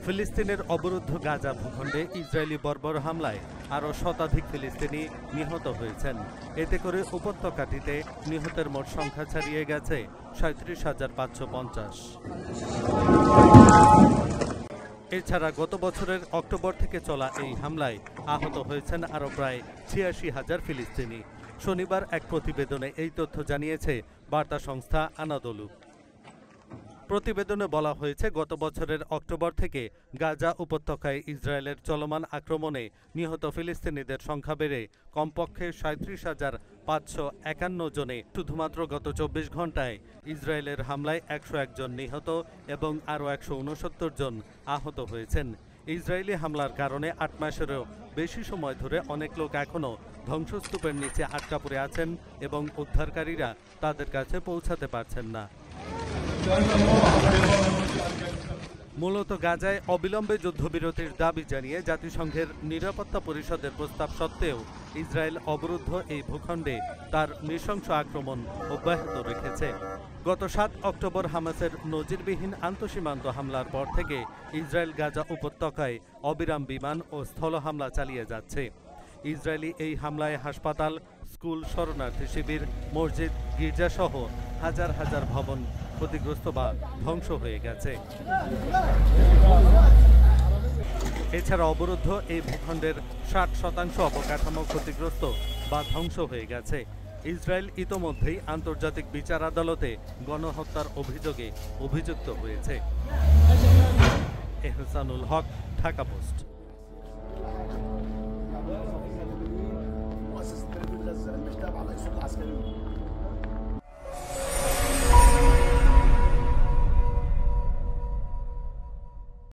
ফিলিস্তিনের অবরুদ্ধ গাজা ভূখণ্ডে ইসরায়েলি বর্বর হামলায় আরও শতাধিক ফিলিস্তিনি নিহত হয়েছেন। এতে করে উপত্যকাটিতে নিহতের মোট সংখ্যা ছাড়িয়ে গেছে 37,550। এছাড়া গত বছরের অক্টোবর থেকে চলা এই হামলায় আহত হয়েছেন আরও প্রায় 86,000 ফিলিস্তিনি। শনিবার এক প্রতিবেদনে এই তথ্য জানিয়েছে বার্তা সংস্থা আনাদোলু। প্রতিবেদনে বলা হয়েছে, গত বছরের অক্টোবর থেকে গাজা উপত্যকায় ইসরায়েলের চলমান আক্রমণে নিহত ফিলিস্তিনিদের সংখ্যা বেড়ে কমপক্ষে 37,551 জনে। শুধুমাত্র গত 24 ঘন্টায় ইসরায়েলের হামলায় 101 জন নিহত এবং আরও 169 জন আহত হয়েছেন। ইসরায়েলি হামলার কারণে 8 মাসেরও বেশি সময় ধরে অনেক লোক এখনও ধ্বংসস্তূপের নিচে আটকা পড়ে আছেন এবং উদ্ধারকারীরা তাদের কাছে পৌঁছাতে পারছেন না। মূলত গাজায় অবিলম্বে যুদ্ধবিরতির দাবি জানিয়ে জাতিসংঘের নিরাপত্তা পরিষদের প্রস্তাব সত্ত্বেও ইসরায়েল অবরুদ্ধ এই ভূখণ্ডে তার নৃশংস আক্রমণ অব্যাহত রেখেছে। গত 7 অক্টোবর হামাসের নজিরবিহীন আন্তঃসীমান্ত হামলার পর থেকে ইসরায়েল গাজা উপত্যকায় অবিরাম বিমান ও স্থল হামলা চালিয়ে যাচ্ছে। ইসরায়েলি এই হামলায় হাসপাতাল, স্কুল, শরণার্থী শিবির, মসজিদ, গির্জাসহ হাজার হাজার ভবন ক্ষতিগ্রস্ত বা ধ্বংস হয়ে গেছে। এছাড়া অবরুদ্ধ এই ভূখণ্ডের 60% অবকাঠামো ক্ষতিগ্রস্ত বা ধ্বংস হয়ে গেছে। ইসরায়েল ইতোমধ্যেই আন্তর্জাতিক বিচার আদালতে গণহত্যার অভিযোগে অভিযুক্ত হয়েছে। এহসানুল হক, ঢাকা পোস্ট।